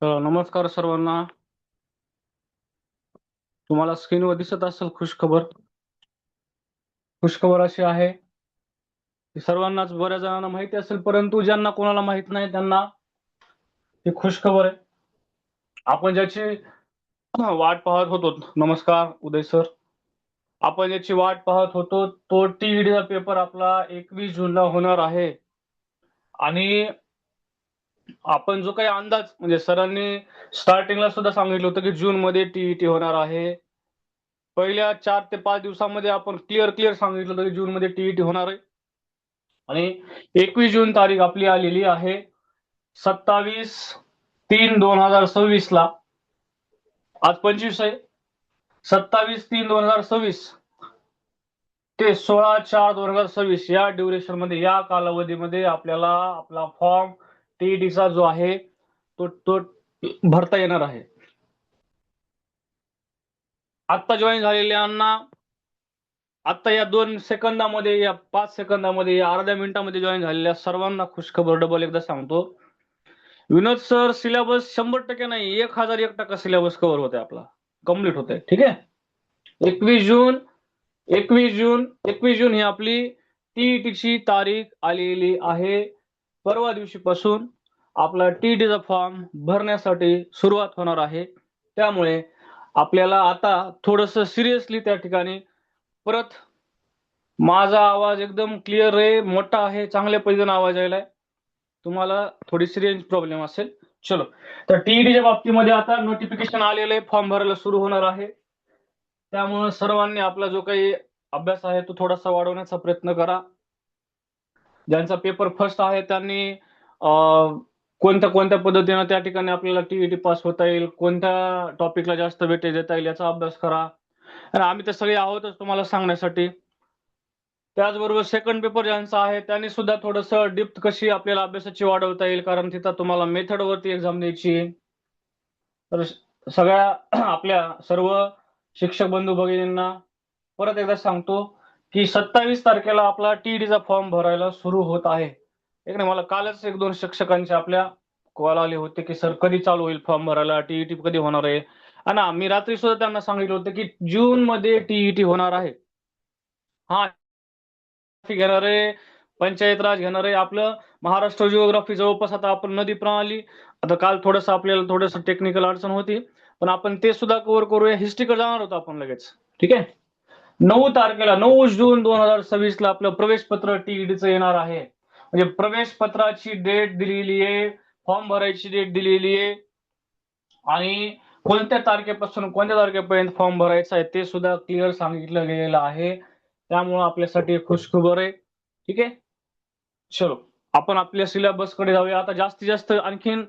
नमस्कार सर्वांना. तुम्हाला स्क्रीनवर दिसत असेल खुशखबर. खुशखबर अशी आहे की सर्वांनाच बऱ्याच जणांना माहिती असेल, परंतु ज्यांना कोणाला माहित नाही त्यांना ही खुशखबर आहे. आपण ज्याची वाट पाहत होतो. नमस्कार उदय सर. आपण याची वाट पाहत होतो तो टीईडीचा पेपर आपला 21 जूनला होणार आहे. आणि आपण जो काही अंदाज म्हणजे सरांनी स्टार्टिंगला सुद्धा सांगितलं होतं की जून मध्ये टीईटी होणार आहे. पहिल्या 4 ते 5 दिवसामध्ये आपण क्लिअर सांगितलं होतं की जून मध्ये टीईटी होणार आहे. आणि 21 जून तारीख आपली आलेली आहे. 27/3/2026 ला. आज 25 आहे. 27/3/2026 ते 16/4/2026 या ड्युरेशन मध्ये, या कालावधीमध्ये आपल्याला आपला फॉर्म टीईटीचा जो आहे तो भरता येणार आहे. आता जॉईन झालेल्यांना आता या 2 सेकंदामध्ये, या 5 सेकंदामध्ये, या अर्ध्या मिनिटामध्ये जॉईन झालेल्या सर्वांना खुशखबर डबल एकदा सांगतो. विनोद सर, सिलेबस 100% नाही, 1001% सिलेबस कव्हर होतोय आपला, कम्प्लीट होतोय. ठीक आहे. 21 जून 21 जून ही आपली टीईटीची तारीख आलेली आहे. परवा दिवशीपासून आपला टीईटीचा फॉर्म भरण्यासाठी सुरुवात होणार आहे. त्यामुळे आपल्याला आता थोडंसं सिरियसली त्या ठिकाणी परत, माझा आवाज एकदम क्लिअर आहे, मोठा आहे, चांगल्या पद्धतीने आवाज यायलाय. तुम्हाला थोडीशी रेंज प्रॉब्लेम असेल. चलो, तर टीईटीच्या बाबतीमध्ये आता नोटिफिकेशन आलेलं आहे, फॉर्म भरायला सुरू होणार आहे. त्यामुळे सर्वांनी आपला जो काही अभ्यास आहे तो थोडासा वाढवण्याचा प्रयत्न करा. ज्यांचा पेपर फर्स्ट आहे त्यांनी कोणत्या कोणत्या पद्धतीने त्या ठिकाणी आपल्याला टीईटी पास होता येईल, कोणत्या टॉपिकला जास्त वेटेज देता येईल याचा अभ्यास करा. आणि आम्ही तर सगळे आहोतच तुम्हाला सांगण्यासाठी. त्याचबरोबर सेकंड पेपर ज्यांचा आहे त्यांनी सुद्धा थोडंसं डिप्थ कशी आपल्याला अभ्यासाची वाढवता येईल, कारण तिथं तुम्हाला मेथडवरती एक्झाम द्यायची आहे. तर सगळ्या आपल्या सर्व शिक्षक बंधू भगिनींना परत एकदा सांगतो की 27 तारखेला आपला टीईटीचा फॉर्म भरायला सुरू होत आहे. एक नाही, मला कालच 1-2 शिक्षकांचे आपल्या कॉल आले होते की सर कधी चालू होईल फॉर्म भरायला, टीईटी कधी होणार आहे. आणि मी रात्री सुद्धा त्यांना सांगितलं होतं की जून मध्ये टीईटी होणार आहे. हा, घेणार आहे, पंचायत राज घेणार आहे, आपलं महाराष्ट्र जिओग्राफी जवळपास. आता आपण नदी प्रणाली, आता काल थोडंसं आपल्याला थोडंसं टेक्निकल अडचण होती, पण आपण ते सुद्धा कव्हर करूया. हिस्ट्रीकडे जाणार होतो आपण लगेच. ठीक आहे. 9 जून 2026 ला आपलं प्रवेश पत्र टीईडीचं येणार आहे. म्हणजे प्रवेश पत्राची डेट दिलेली आहे, फॉर्म भरायची डेट दिलेली आहे, आणि कोणत्या तारखेपासून कोणत्या तारखेपर्यंत फॉर्म भरायचा आहे ते सुद्धा क्लिअर सांगितलं गेलेलं आहे. त्यामुळे आपल्यासाठी खुशखबर आहे. ठीक आहे. चलो, आपण आपल्या सिलेबसकडे जाऊया. आता जास्तीत जास्त आणखीन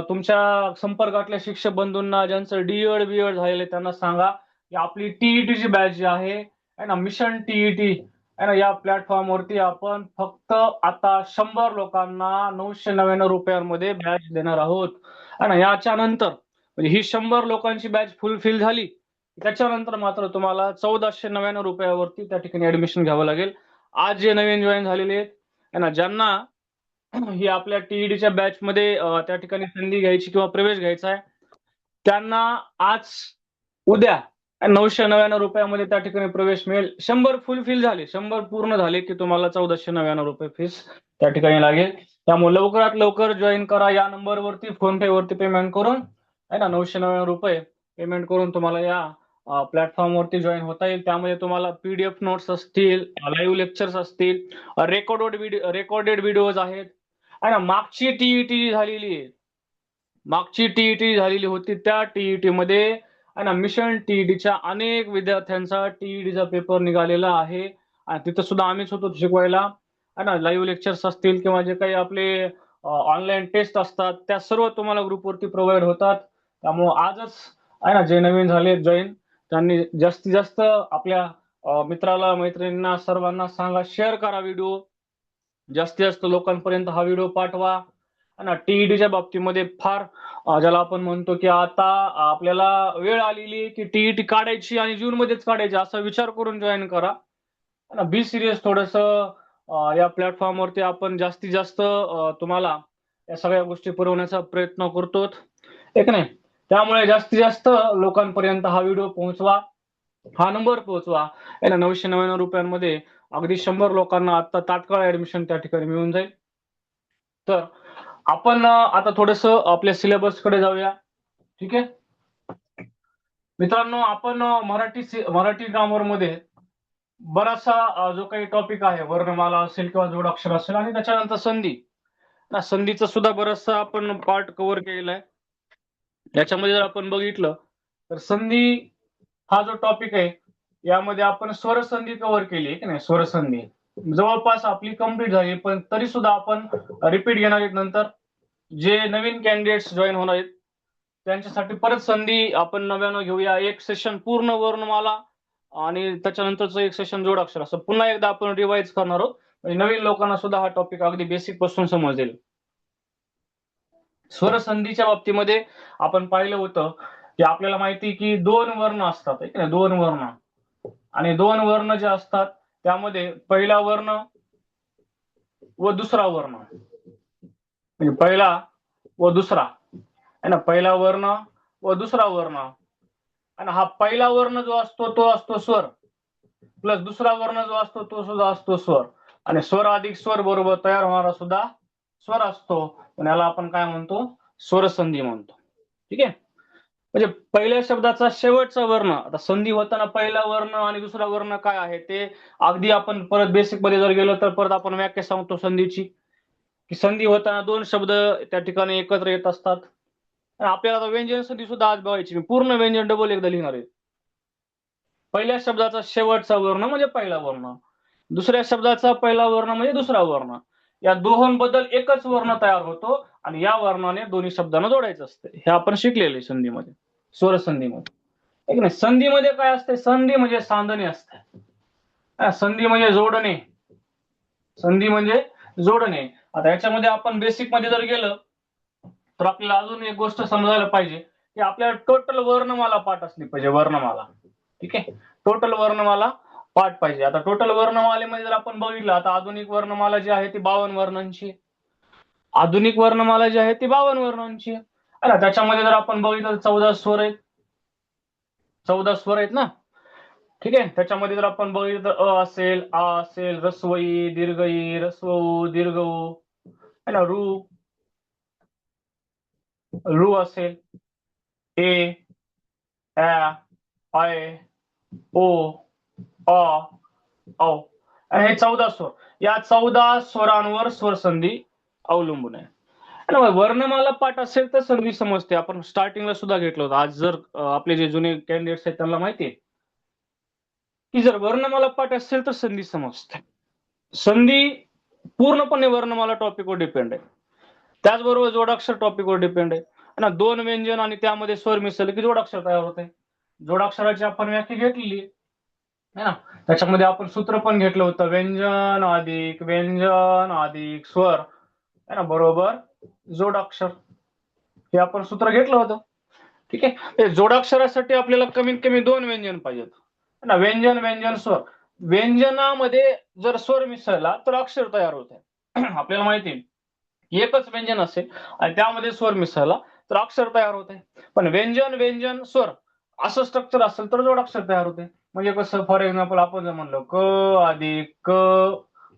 तुमच्या संपर्कातल्या शिक्षक बंधूंना ज्यांचं डीएड बीएड झालेलं आहे त्यांना सांगा की आपली टीईटीची बॅच जी आहे ना, मिशन टीईटी आहे ना, या प्लॅटफॉर्मवरती आपण फक्त आता 100 लोकांना 999 रुपयांमध्ये बॅच देणार आहोत. आहे ना, याच्या नंतर म्हणजे ही 100 लोकांची बॅच फुलफिल झाली त्याच्यानंतर मात्र तुम्हाला 1499 रुपयावरती त्या ठिकाणी ऍडमिशन घ्यावं लागेल. आज जे नवीन जॉईन झालेले आहेत आहे ना, ज्यांना ही आपल्या टीईडीच्या बॅच मध्ये त्या ठिकाणी संधी घ्यायची किंवा प्रवेश घ्यायचा आहे, त्यांना आज उद्या 999 रुपयामध्ये त्या ठिकाणी प्रवेश मिळेल. 100 फुलफिल झाले, 100 पूर्ण झाले की तुम्हाला 1499 रुपये फीस त्या ठिकाणी लागेल. त्यामुळे लवकरात लवकर जॉईन करा. या नंबरवरती फोन पे वरती पेमेंट करून आहे ना, 999 रुपये पेमेंट करून तुम्हाला या प्लॅटफॉर्मवरती जॉईन होता येईल. त्यामध्ये तुम्हाला पीडीएफ नोट्स असतील, लाईव्ह लेक्चर्स असतील, रेकॉर्डेड व्हिडिओज आहेत. आहे ना, मागची टीईटी झालेली आहे, मागची टीईटी झालेली होती त्या टीईटी मध्ये आहे ना, मिशन टीईटीच्या अनेक विद्यार्थ्यांचा टीईटीचा पेपर निघालेला आहे. आणि तिथं सुद्धा आम्हीच होतो शिकवायला. आहे ना, लाईव्ह लेक्चर्स असतील किंवा जे काही आपले ऑनलाईन टेस्ट असतात त्या सर्व तुम्हाला ग्रुपवरती प्रोव्हाइड होतात. त्यामुळे आजच आहे ना, जे नवीन झाले जॉईन त्यांनी जास्तीत जास्त आपल्या मित्राला मैत्रिणींना सर्वांना सांगा, शेअर करा व्हिडिओ, जास्तीत जास्त लोकांपर्यंत हा व्हिडिओ पाठवा. ना, टीईटीच्या बाबतीमध्ये फार ज्याला आपण म्हणतो की आता आपल्याला वेळ आलेली की टीईटी काढायची आणि जून मध्येच काढायची असा विचार करून जॉईन करा. बी सिरियस थोडस. या प्लॅटफॉर्मवरती आपण जास्तीत जास्त तुम्हाला या सगळ्या गोष्टी पुरवण्याचा प्रयत्न करतो, एक नाही. त्यामुळे जास्तीत जास्त लोकांपर्यंत हा व्हिडिओ पोहोचवा, हा नंबर पोहोचवा. आहे ना, 999 रुपयांमध्ये अगदी 100 लोकांना आता तात्काळ ऍडमिशन त्या ठिकाणी मिळून जाईल. तर आपण आता थोडस आपल्या सिलेबस कडे जाऊया. ठीक आहे मित्रांनो, आपण मराठी ग्रामर मध्ये बराचसा जो काही टॉपिक आहे, वर्णमाला असेल किंवा जोडाक्षर असेल आणि त्याच्यानंतर संधी, संधीचा सुद्धा बराचसा आपण पार्ट कव्हर केलेला आहे. याच्यामध्ये जर आपण बघितलं तर संधी हा जो टॉपिक आहे यामध्ये आपण स्वरसंधी कव्हर केली की नाही. स्वरसंधी जवळपास आपली कंप्लीट झाली, पण तरी सुद्धा आपण रिपीट घेणार आहेत. नंतर जे नवीन कॅन्डिडेट्स जॉईन होणार आहेत त्यांच्यासाठी परत संधी आपण नव्यानं घेऊया. एक सेशन पूर्ण वर्णमाला आणि त्याच्यानंतरचं एक सेशन जोडाक्षर, असं पुन्हा एकदा आपण रिवाइज करणार आहोत. म्हणजे नवीन लोकांना सुद्धा हा टॉपिक अगदी बेसिक पासून समजेल. स्वरसंधीच्या बाबतीमध्ये आपण पाहिलं होतं की आपल्याला माहिती की 2 वर्ण असतात, एक नाही, 2 वर्ण. आणि 2 वर्ण जे असतात त्यामध्ये पहिला वर्ण व दुसरा वर्ण, म्हणजे पहिला व दुसरा आहे ना, पहिला वर्ण व दुसरा वर्ण. आणि हा पहिला वर्ण जो असतो तो असतो स्वर, प्लस दुसरा वर्ण जो असतो तो सुद्धा असतो स्वर, आणि स्वर अधिक स्वर बरोबर तयार होणारा सुद्धा स्वर असतो. पण याला आपण काय म्हणतो, स्वरसंधी म्हणतो. ठीक आहे, म्हणजे पहिल्या शब्दाचा शेवटचा वर्ण. आता संधी होताना पहिला वर्ण आणि दुसरा वर्ण काय आहे ते अगदी आपण परत बेसिक मध्ये जर गेलो तर परत आपण व्याख्या सांगतो संधीची, की संधी होताना 2 शब्द त्या ठिकाणी एकत्र येत असतात. आपल्याला आता व्यंजन संधी सुद्धा आज बघायची, मी पूर्ण व्यंजन डबल एकदा लिहिणार आहे. पहिल्या शब्दाचा शेवटचा वर्ण म्हणजे पहिला वर्ण, दुसऱ्या शब्दाचा पहिला वर्ण म्हणजे दुसरा वर्ण. या दोहोंबद्दल एकच वर्ण तयार होतो आणि या वर्णाने दोन्ही शब्दांना जोडायचं असते. हे आपण शिकलेले संधीमध्ये, स्वरसंधीमध्ये. एक नाही, संधीमध्ये काय असते, संधी म्हणजे सांधणे असते. संधी म्हणजे जोडणे, संधी म्हणजे जोडणे. आता याच्यामध्ये आपण बेसिक मध्ये जर गेलं तर आपल्याला अजून एक गोष्ट समजायला पाहिजे की आपल्याला टोटल वर्णमाला पाठ असली पाहिजे, वर्णमाला. ठीक आहे, टोटल वर्णमाला पाठ पाहिजे. आता टोटल वर्णमालेमध्ये जर आपण बघितलं, आता आधुनिक वर्णमाला जी आहे ती 52 वर्णांची, आधुनिक वर्णमाला जी आहे ती 52 वर्णांची. अरे त्याच्यामध्ये जर आपण बघितलं 14 स्वर आहेत, 14 स्वर आहेत ना. ठीक आहे, त्याच्यामध्ये जर आपण बघितलं तर अ असेल, आ असेल, ऱ्स्व ई, दीर्घ ई, ऱ्स्व उ, दीर्घ उ, है ना, रू असेल, ए, ऍ, आय, ओ, अ, औ. आणि हे 14 स्वर, या 14 स्वरांवर स्वरसंधी अवलंबून आहे. वर्णमाला पाठ असेल तर संधी समजते. आपण स्टार्टिंगला सुद्धा घेतलं होतं. आज जर आपले जे जुने कॅन्डिडेट्स आहेत त्यांना माहिती आहे की जर वर्णमाला पाठ असेल तर संधी समजते. संधी पूर्णपणे वर्णमाला टॉपिकवर डिपेंड आहे. त्याचबरोबर जोडाक्षर टॉपिकवर डिपेंड आहे ना. 2 व्यंजन आणि त्यामध्ये स्वर मिसळले की जोडाक्षर तयार होते. जोडाक्षराची आपण व्याख्या घेतलेली आहे ना. त्याच्यामध्ये आपण सूत्र पण घेतलं होतं, व्यंजन अधिक स्वर आहे ना बरोबर जोडाक्षर. हे आपण सूत्र घेतलं होतं. ठीक आहे, जोडाक्षरासाठी आपल्याला कमीत कमी 2 व्यंजन पाहिजेत ना. व्यंजन व्यंजन स्वर, व्यंजनामध्ये जर स्वर मिसळला तर अक्षर तयार होते. आपल्याला माहिती आहे एकच व्यंजन असेल आणि त्यामध्ये स्वर मिसळला तर अक्षर तयार होते. पण व्यंजन व्यंजन स्वर असं स्ट्रक्चर असेल तर जोडाक्षर तयार होते. म्हणजे कसं, फॉर एक्झाम्पल आपण जर म्हणलं क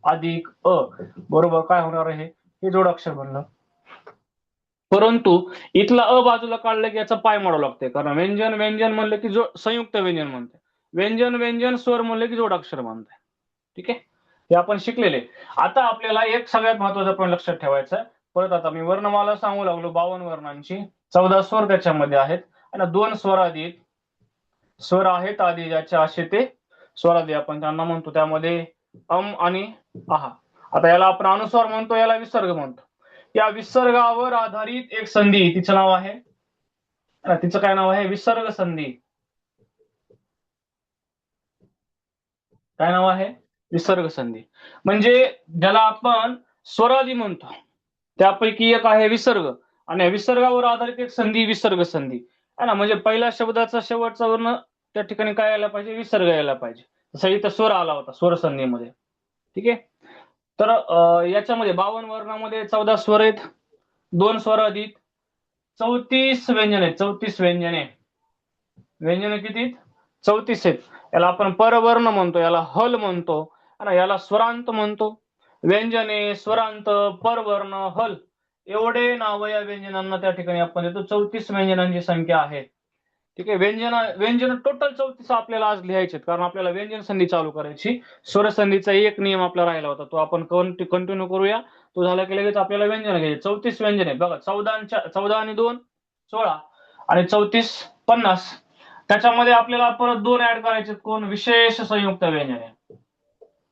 अधिक अ बरोबर काय होणार आहे, हे जोडाक्षर बनलं. परंतु इथला अ बाजूला काढलं की याचा पाय मारावं लागते, कारण व्यंजन व्यंजन म्हणलं की संयुक्त व्यंजन म्हणते, व्यंजन व्यंजन स्वर म्हणलं की जोडाक्षर म्हणते. ठीक आहे, हे आपण शिकलेले. आता आपल्याला एक सगळ्यात महत्वाचं पण लक्षात ठेवायचं आहे. परत आता मी वर्णमाला सांगू लागलो, 52 वर्णांची, 14 स्वर त्याच्यामध्ये आहेत आणि 2 स्वरादी स्वर आहेत आधी, ज्याचे असे ते स्वरादी आपण त्यांना म्हणतो. त्यामध्ये आणि आहा. आता याला आपण अनुस्वार म्हणतो, याला विसर्ग म्हणतो. या विसर्गावर आधारित एक संधी, तिचं नाव आहे, तिचं काय नाव आहे, विसर्ग संधी. काय नाव आहे, विसर्ग संधी. म्हणजे ज्याला आपण स्वरादी म्हणतो त्यापैकी एक आहे विसर्ग, आणि विसर्गावर आधारित एक संधी विसर्ग संधी आहे ना. म्हणजे पहिल्या शब्दाचा शेवटचा वर्ण त्या ठिकाणी काय यायला पाहिजे, विसर्ग यायला पाहिजे. तसा इथं स्वर आला होता स्वरसंधीमध्ये. ठीक आहे, तर याच्यामध्ये 52 वर्णामध्ये 14 स्वर आहेत 2 स्वर अधिक 34 व्यंजने. 34 व्यंजने. व्यंजने किती? 34 आहेत. याला आपण परवर्ण म्हणतो, याला हल म्हणतो आणि याला स्वरांत म्हणतो. व्यंजने, स्वरांत, परवर्ण, हल एवढे नाव या व्यंजनांना त्या ठिकाणी आपण देतो. 34 व्यंजनांची संख्या आहे. ठीक आहे. व्यंजन टोटल 34 आपल्याला आज लिहायचे, कारण आपल्याला व्यंजन संधी चालू करायची. स्वर संधीचा एक नियम आपला राहिला होता, तो आपण कंटिन्यू करूया. तो झाला की लगेच आपल्याला व्यंजन घ्यायचे. 34 व्यंजने बघा. 14 आणि 2 16 आणि 34 50. त्याच्यामध्ये आपल्याला परत 2 ऍड करायचे. कोण? विशेष संयुक्त व्यंजने.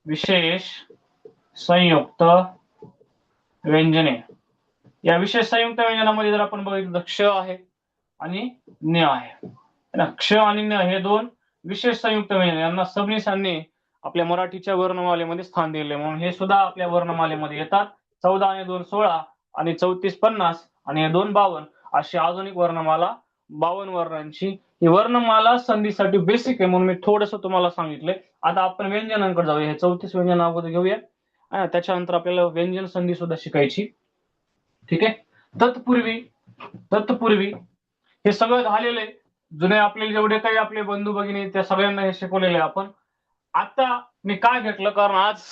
विशेष संयुक्त व्यंजने. या विशेष संयुक्त व्यंजनामध्ये जर आपण बघितलं तर क्ष आहे आणि न्य आहे. क्ष आणि न्य हे 2 विशेष संयुक्त व्यंजने. यांना सबनिसांनी आपल्या मराठीच्या वर्णमालेमध्ये स्थान दिले, म्हणून हे सुद्धा आपल्या वर्णमालेमध्ये येतात. 14 आणि 2 16 आणि 34 50 आणि हे 2 52 अशी आधुनिक वर्णमाला 52 वर्णांची. ही वर्णमाला संधीसाठी बेसिक आहे, म्हणून मी थोडस तुम्हाला सांगितलंय. आता आपण व्यंजनांकडे जाऊया. हे 34 व्यंजन अगोदर घेऊया, त्याच्यानंतर आपल्याला व्यंजन संधी सुद्धा शिकायची. ठीक आहे. तत्पूर्वी हे सगळं झालेलं आहे. जुने आपले जेवढे काही आपले बंधू भगिनी त्या सगळ्यांना हे शिकवलेलं आहे आपण. आता मी काय घेतलं, कारण आज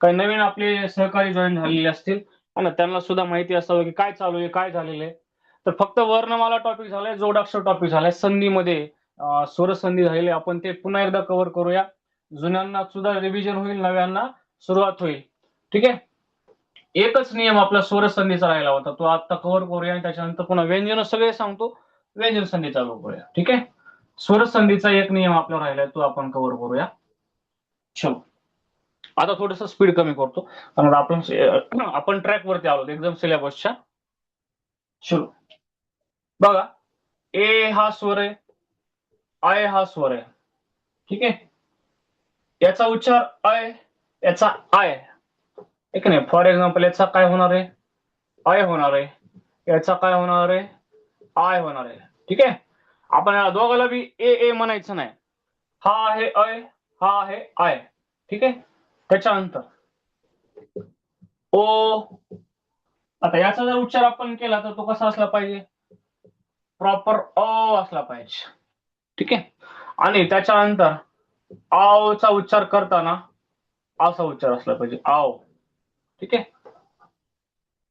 काही नवीन आपले सहकारी जॉईन झालेले असतील आणि त्यांना सुद्धा माहिती असावं की काय चालू आहे, काय झालेलं आहे. तर फक्त वर्णमाला टॉपिक झालाय, जोडाक्षर टॉपिक झालाय, संधीमध्ये स्वर संधी झालेली, आपण ते पुन्हा एकदा कव्हर करूया. जुन्यांना सुद्धा रिव्हिजन होईल, नव्यांना सुरुवात होईल. ठीक आहे. एकच नियम आपला स्वर संधीचा राहिला होता, तो आता कव्हर करूया आणि त्याच्यानंतर पुन्हा व्यंजन सगळे सांगतो, व्यंजन संधी चालू करूया. ठीक आहे. स्वर संधीचा एक नियम आपला राहिलाय, तो आपण कव्हर करूया. चलो, आता थोडस स्पीड कमी करतो, कारण आपण ट्रॅक वरती आलो एकदम सिलेबसच्या. चलो बघा, ए हा स्वर आहे, आय हा स्वर आहे. ठीक आहे. याचा उच्चार अय, याचा आय. ठीक नाही. फॉर एक्झाम्पल याचा काय होणार आहे? अय होणार आहे. याचा काय होणार आहे? आय होणार आहे. ठीक आहे. आपण या दोघाला बी ए ए म्हणायचं नाही. हा आहे अय, हा आहे आय. ठीक आहे. त्याच्यानंतर ओ. आता याचा जर उच्चार आपण केला तर तो कसा असला पाहिजे? प्रॉपर अ असला पाहिजे. ठीक आहे. आणि त्याच्यानंतर आवचा उच्चार करताना असा उच्चार असला पाहिजे, आव. ठीक आहे.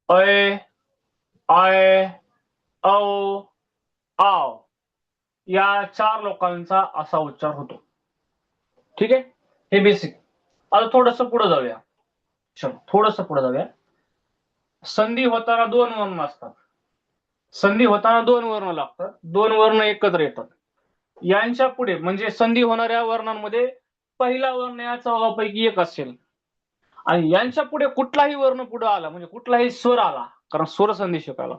अय, आय, औ, आव या 4 लोकांचा असा उच्चार होतो. ठीक आहे. हे बेसिक. आता थोडस पुढे जाऊया. चलो थोडस पुढे जाऊया. संधी होताना 2 वर्ण असतात. संधी होताना 2 वर्ण लागतात. 2 वर्ण एकत्र येतात. यांच्या पुढे म्हणजे संधी होणाऱ्या वर्णांमध्ये पहिला वर्ण या चौघापैकी एक असेल आणि यांच्या पुढे कुठलाही वर्ण पुढे आला, म्हणजे कुठलाही स्वर आला, कारण स्वर संधी शिकायला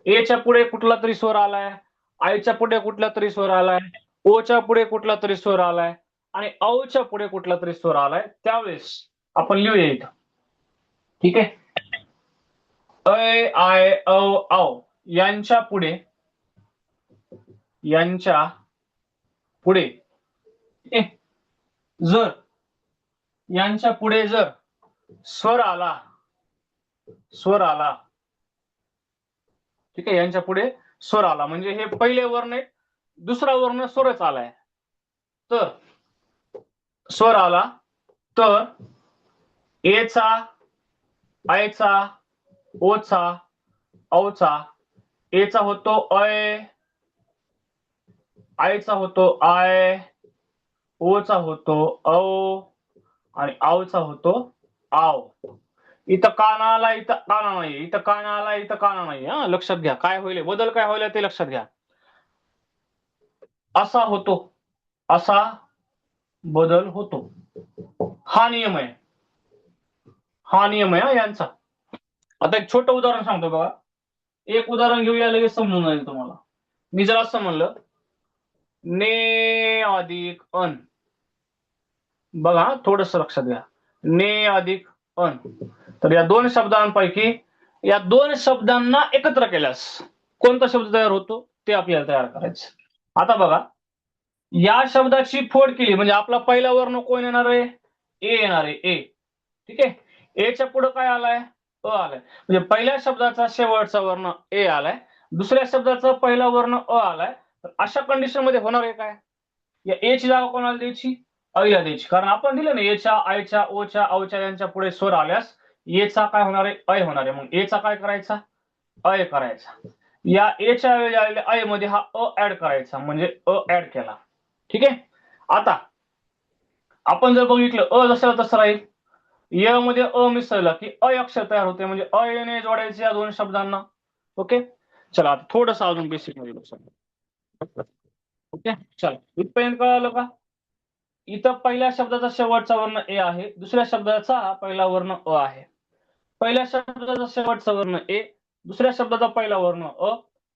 एच्या पुढे कुठला तरी स्वर आलाय, आयच्या पुढे कुठला तरी स्वर आलाय, ओच्या पुढे कुठला तरी स्वर आलाय आणि औच्या पुढे कुठला तरी स्वर आलाय, त्यावेळेस आपण लिहूया इथं. ठीक आहे. अय, आय, औ यांच्या पुढे जर यांच्या पुढे जर स्वर आला, ठीक आहे, यांच्या पुढे स्वर आला म्हणजे हे पहिले वर्ण आहे, दुसरा वर्ण स्वरच आलाय, तर स्वर आला तर एचा, आयचा, ओचा, औचा, एचा होतो अय, आयचा होतो आय, ओचा होतो औ आणि आवचा होतो आव. इथं काना आला, इथं काना नाही, इथं काना आला, इथं काना नाही. हा, लक्षात घ्या काय होईल, बदल काय होईल ते लक्षात घ्या. असा होतो, असा बदल होतो. हा नियम आहे, हा नियम आहे यांचा. आता एक छोटं उदाहरण सांगतो बघा. एक उदाहरण घेऊया, लगेच समजून जाईल तुम्हाला. मी जर असं म्हणलं ने अधिक अन, बघा थोडस लक्षात घ्या, ने अधिक अन, तर या 2 शब्दांपैकी या 2 शब्दांना एकत्र केल्यास कोणता शब्द तयार होतो ते आपल्याला तयार करायचं. आता बघा, या शब्दाची फोड केली म्हणजे आपला पहिला वर्ण कोण येणार आहे? ए येणार आहे, ए. ठीक आहे. एच्या पुढे काय आलाय? आलाय. म्हणजे पहिल्या शब्दाचा शेवटचा वर्ण ए आलाय, दुसऱ्या शब्दाचा पहिला वर्ण आलाय. तर अशा कंडिशन मध्ये होणार आहे काय? या ए ची जागा कोणाला द्यायची? अला द्यायची. कारण आपण दिलं ना एच्या, आयच्या, ओच्या, औच्या यांच्या पुढे स्वर आल्यास एचा काय होणार आहे? अय होणार आहे. मग एचा काय करायचा? अय करायचा. या एच्या वेळी आलेल्या अय मध्ये हा ऍड करायचा, म्हणजे ऍड केला. ठीक आहे. आता आपण जर बघितलं जसं तसं राहील, य मध्ये मिसळला की अय अक्षर तयार होते, म्हणजे अयने जोडायचे या दोन शब्दांना. ओके. चला आता थोडस अजून बेसिक मध्ये बघू. ओके. चला इथपर्यंत कळालं का? इथं पहिल्या शब्दाचा शेवटचा वर्ण ए आहे, दुसऱ्या शब्दाचा पहिला वर्ण आहे. पहिल्या शब्दाचा शेवटचा वर्ण ए, दुसऱ्या शब्दाचा पहिला वर्ण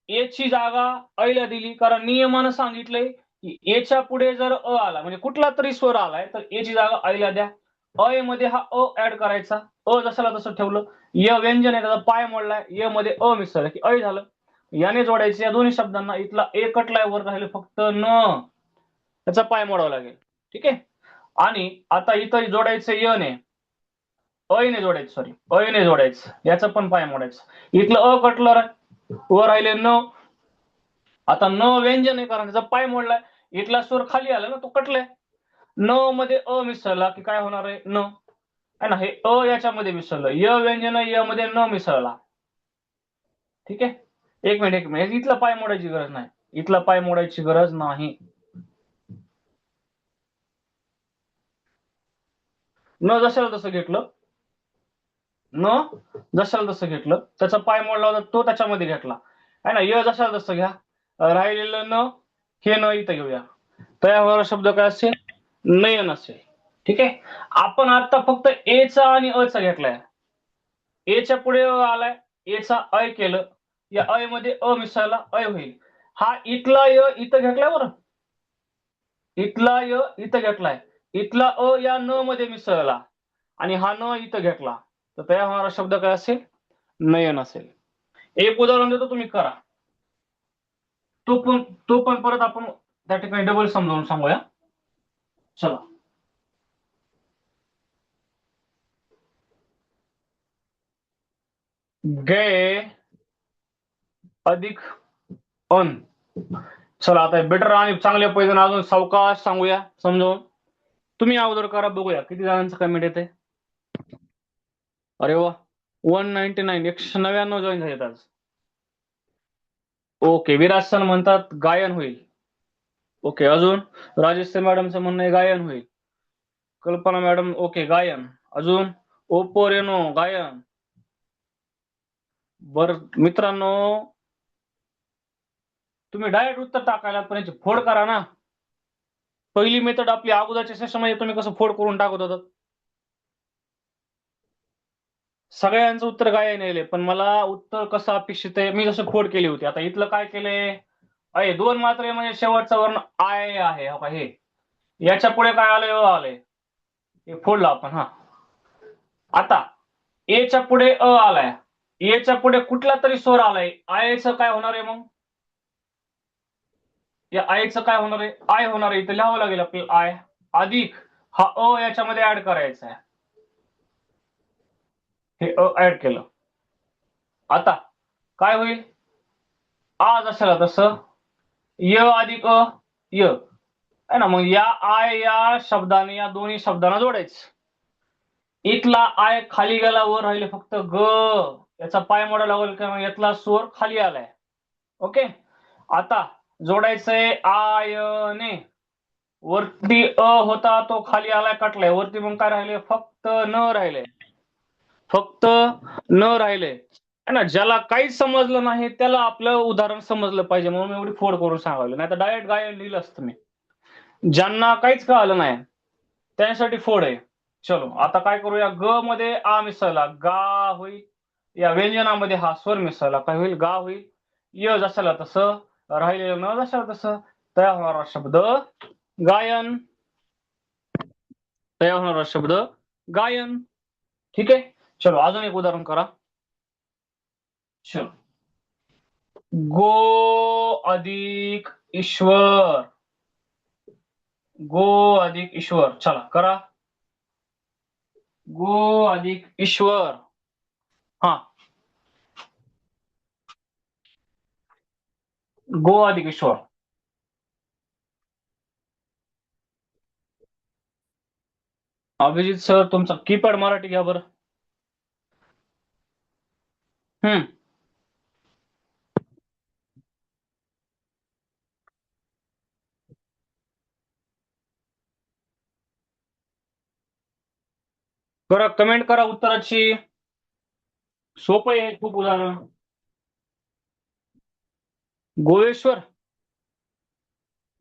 ए ची जागा अला दिली, कारण नियमानं सांगितलंय की एच्या पुढे जर आला, म्हणजे कुठला तरी स्वर आलाय, तर ए ची जागा अला द्या. अ मध्ये हा ऍड करायचा. जसाला तसं ठेवलं. य व्यंजन आहे, त्याचा पाय मोडलाय, य मध्ये मिसळलं की अय झालं. याने जोडायचे या दोन्ही शब्दांना. इथला ए कटलाय, वर राहिले फक्त न, त्याचा पाय मोडावा लागेल. ठीक आहे. आणि आता इथं जोडायचं य ने, अयने जोडायचं, सॉरी अयने जोडायचं, याचं पण पाय मोडायचं. इथलं कटलं, वर राहिले न. आता न व्यंजन आहे, कारण त्याचा पाय मोडलाय, इथला स्वर खाली आला ना, तो कटलाय. न मध्ये मिसळला की काय होणार आहे? न आहे ना, हे याच्यामध्ये मिसळलं, य व्यंजन य मध्ये न मिसळला. ठीक आहे. एक मिनिट इथला पाय मोडायची गरज नाही, इथला पाय मोडायची गरज नाही. न जशाला तसं घेतलं, न जशाला तसं घेतलं, त्याचा पाय मोडला होता, तो त्याच्यामध्ये घेतला आहे ना. य जशाला तसं घ्या, राहिलेलं न, हे न इथं घेऊया. तयार होणारा शब्द काय असेल? नयन असेल. ठीक आहे. आपण आता फक्त एचा आणि अचा घेतलाय. एच्या पुढे आलाय, एचा अय केलं, या अय मध्ये मिसळला, अय होईल. हा इथला य इथं घेतलाय बरं, इथला य इथं घेतलाय, इथला या न मध्ये मिसळला, आणि हा न इथं घेतला, तर तयार होणारा शब्द काय असेल? नयन असेल. एक उदाहरण देतो, तुम्ही करा. तो पण परत आपण त्या ठिकाणी डबल समजावून सांगूया. चला. गे अधिक अन. चला आता बेटर आणि चांगल्या पैकी अजून सावकाश सांगूया समजावून. तुम्ही अगोदर करा, बघूया किती जणांचं कमेंट येते. अरे वा, 199, 199 जॉईन झालेत आज. ओके. विराज सर म्हणतात गायन होईल. ओके. अजून राजेश मॅडमचं म्हणणं आहे गायन होईल. कल्पना मॅडम ओके गायन. अजून ओप्पो रेनो गायन. बर मित्रांनो, तुम्ही डायरेक्ट उत्तर टाकायला, पण याची फोड करा ना. पहिली मेथड आपली अगोदरच्या सेशनमध्ये तुम्ही कसं फोड करून टाकत होतात. सगळ्यांचं उत्तर गायन येईल, पण मला उत्तर कसं अपेक्षित आहे, मी जसं फोड केली होती. आता इथलं काय केलंय? अय दोन मात्रे म्हणजे शेवटचा वर्ण आय आहे. हो का, हे याच्या पुढे काय आलंय? आलंय, हे फोडलं आपण. हा, आता एच्या पुढे आलाय, एच्या पुढे कुठला तरी स्वर आलाय, आयचं काय होणार आहे? मग या आयचं काय होणार आहे? आय होणार आहे. इथं लिहावं लागेल आपल्याला आय अधिक हा याच्यामध्ये ऍड करायचा आहे. हे ऍड केलं. आता काय होईल? जशाला तसं य अधिक य आहे ना. मग या आय या शब्दाने या दोन्ही शब्दांना जोडायचं. इथला आय खाली गेला, वर राहिले फक्त ग, याचा पाय मोडा लागेल किंवा यातला स्वर खाली आलाय. ओके. आता जोडायचंय आयने, वरती होता तो खाली आलाय, कटलाय, वरती मग काय राहिले? फक्त न राहिले, फक्त न राहिले है ना. ज्याला काहीच समजलं नाही त्याला आपलं उदाहरण समजलं पाहिजे, म्हणून एवढी फोड करून सांगावलं, नाही तर डायरेक्ट गायन लिहिलं असतं मी. ज्यांना काहीच कळालं नाही त्यांसाठी फोड आहे. चलो आता काय करूया, ग मध्ये आ मिसळला, गा होईल. या व्यंजनामध्ये हा स्वर मिसळला, काय होईल? गा होईल. य जशाला तसं, राहिलेलं न जशाला तसं, तयार होणारा शब्द गायन. तयार होणारा शब्द गायन. ठीक आहे. चलो अजून एक उदाहरण करा. चलो, गो अधिक ईश्वर, गो अधिक ईश्वर. चला करा, गो अधिक ईश्वर. हा, गो अधिक ईश्वर. अभिजित सर तुमचा कीपॅड मराठी घ्या बरं. हम्म. करा, कमेंट करा उत्तराची. सोपं आहे खूप उदाहरण. गोवेश्वर.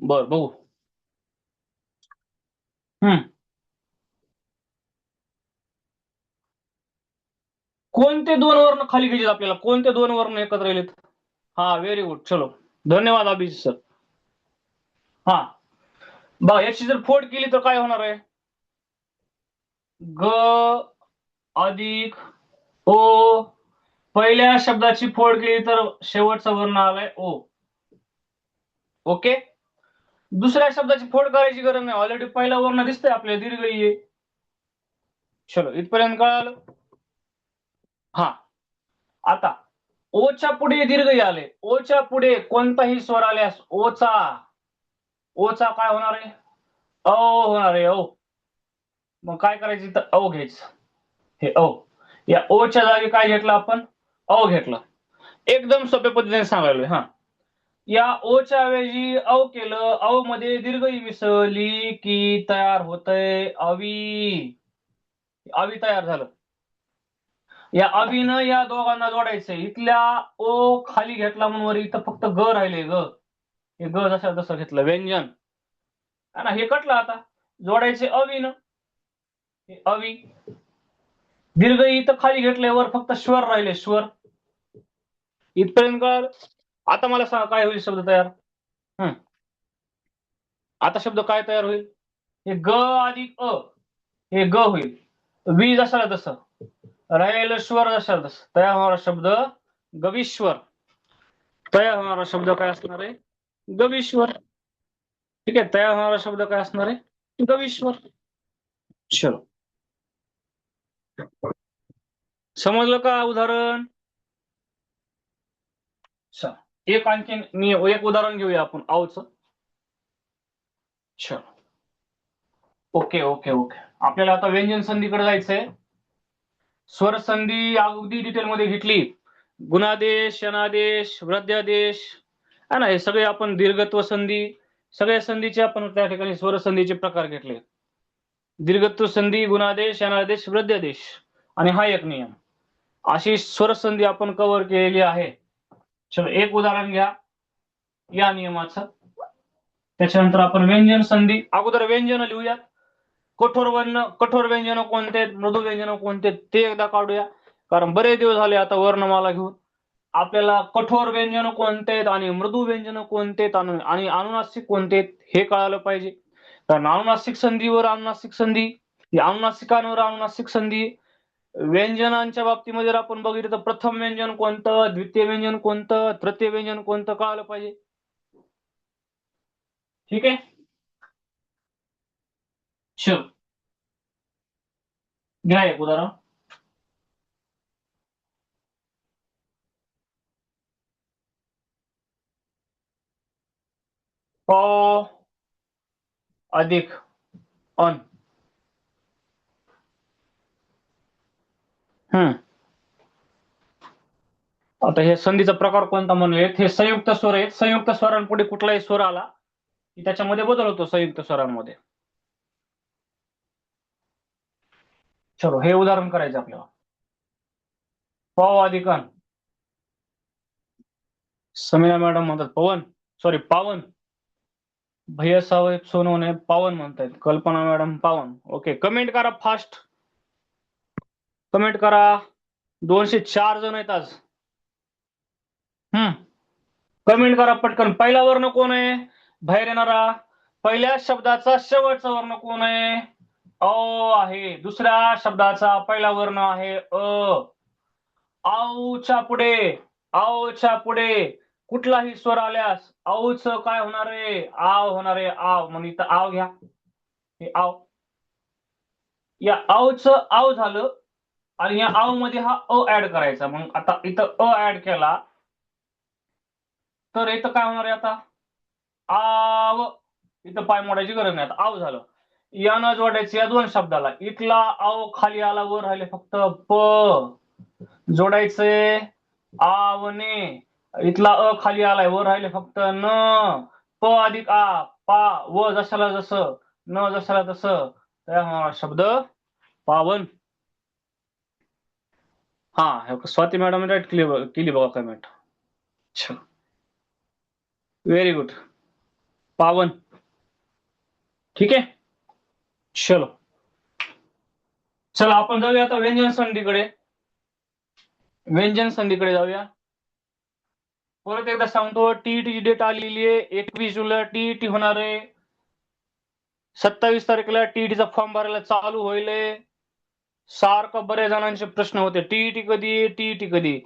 बर बघू. हम्म. कोणते दोन वर्ण खाली घ्यायचे आपल्याला, कोणते दोन वर्ण एकत्र येलेत? हा, व्हेरी गुड, चलो. धन्यवाद अभिजित सर. हा, बघा याची जर फोड केली तर काय होणार आहे? ग अधिक ओ. पहिल्या शब्दाची फोड केली तर शेवटचा वर्ण आलाय ओ. ओके. दुसऱ्या शब्दाची फोड करायची गरज नाही, ऑलरेडी पहिला वर्ण दिसतोय आपल्याला, दीर्घ ई आहे. चलो, इथपर्यंत कळालं. हा, आता ओच्या पुढे दीर्घ ई आले. ओच्या पुढे कोणताही स्वर आल्यास ओचा ओचा काय होणार आहे? अ होणार आहे, ओ. मग काय करायचं, तर औ घ्यायचं. हे औ, या ओच्या जागी काय घेतलं आपण? औ घेतलं. एकदम सोप्या पद्धतीने सांगायलोय. हा, या ओच्या ऐवजी औ केलं, औ मध्ये दीर्घ ई मिसळली की तयार होतंय अवी. अवी तयार झालं. या अवीनं या दोघांना जोडायचंय. इथल्या ओ खाली घेतला म्हणून वर इथं फक्त ग राहिले, ग. हे ग जसं तसं घेतलं व्यंजन. ना हे कटलं, आता जोडायचे अवीनं. हे अवी. दीर्घ ई तर खाली घेतल्यावर फक्त स्वर राहिले, स्वर. इथपर्यंत कळलं. आता मला सांगा काय होईल शब्द तयार? आता शब्द काय तयार होईल? हे ग अधिक अ, हे ग होईल. वी जशाला तसं राहिलेलं स्वर जशाला तसं तयार होणारा शब्द गवीश्वर. तयार होणारा शब्द काय असणार आहे? गवीश्वर. ठीक आहे, तयार होणारा शब्द काय असणार आहे? गवीश्वर. चलो, समजलं का उदाहरण? एक आणखीन मी एक उदाहरण घेऊया आपण आवचं. चलो, ओके ओके ओके. आपल्याला आता व्यंजन संधीकडे जायचंय. स्वर संधी अगदी डिटेलमध्ये घेतली. गुणादेश, शनादेश, वृद्ध्यादेश है ना, हे सगळे आपण दीर्घत्व संधी, सगळ्या संधीचे आपण त्या ठिकाणी स्वर संधीचे प्रकार घेतले. दीर्घत्व संधी, गुणादेश, शनादेश, वृद्ध्यादेश आणि हा एक नियम. अशी स्वर संधी आपण कव्हर केलेली आहे. चलो, एक उदाहरण घ्या या नियमाचं. त्याच्यानंतर आपण व्यंजन संधी, अगोदर व्यंजन लिहूया. कठोर व्यंजन कोणते आहेत, मृदू व्यंजन कोणते आहेत ते एकदा काढूया. कारण बरेच दिवस झाले आता वर्णमाला घेऊन. आपल्याला कठोर व्यंजन कोणते आहेत आणि मृदू व्यंजन कोणते आहेत आणि अनुनासिक कोणते आहेत हे कळालं पाहिजे. कारण अनुनासिक संधीवर अनुनासिक संधी, अनुनासिकांवर अनुनासिक संधी. व्यंजनांच्या बाबतीमध्ये जर आपण बघितलं तर प्रथम व्यंजन कोणतं, द्वितीय व्यंजन कोणतं, तृतीय व्यंजन कोणतं कळालं पाहिजे. ठीक आहे, चल घ्या एक उदाहरण. प अधिक अन. आता हे संधीचा प्रकार कोणता म्हणूयात? हे संयुक्त स्वर आहेत. संयुक्त स्वरांपुढे कुठलाही स्वर आला की त्याच्यामध्ये बदल होतो संयुक्त स्वरांमध्ये. चलो, हे उदाहरण करायचं आपल्याला. प अधिक अन. समीना मॅडम म्हणतात पवन, सॉरी पावन. भैया साहेब सोनवणे पावन म्हणतायत. कल्पना मॅडम पावन. ओके, कमेंट करा फास्ट, कमेंट करा. 204 जण आहेत आज. कमेंट करा पटकन. पहिला वर्ण कोण आहे बाहेर येणारा? पहिल्या शब्दाचा शेवटचा वर्ण कोण आहे? अ आहे. दुसऱ्या शब्दाचा पहिला वर्ण आहे अ. औच्या पुढे कुठलाही स्वर आल्यास औच काय होणार आहे? आव होणार आहे. आव म्हणून इथं आव घ्या. हे आव. या औच आव झालं आणि या आव मध्ये हा अ ऍड करायचा. मग आता इथं अ ऍड केला तर इथं काय होणार आहे आता? आव. इथं पाय मोडायची गरज नाही. आता आव झालं. यानं जोडायचं या दोन शब्दाला. इथला आव खाली आला, वर राहिले फक्त प. जोडायचंय आवने. इथला अ खाली आलाय, वर राहिले फक्त न. प अधिक आ, पा. व जशाला जसं, न जशाला तसं, त्या शब्द पावन. हा, स्वाती मॅडम राईट केली बघा कमेंट. अच्छा, व्हेरी गुड. पावन. ठीक आहे, चलो. चला आपण जाऊया आता व्यंजन संधीकडे. व्यंजन संधीकडे जाऊया. परत एकदा सांगतो, टीईटीची डेट आलेली आहे. 21 जुलै टीईटी होणार आहे. 27 तारखेला टीईटीचा फॉर्म भरायला चालू होईल. सारखं बऱ्याच जणांचे प्रश्न होते, टीईटी कधी, टीईटी कधी.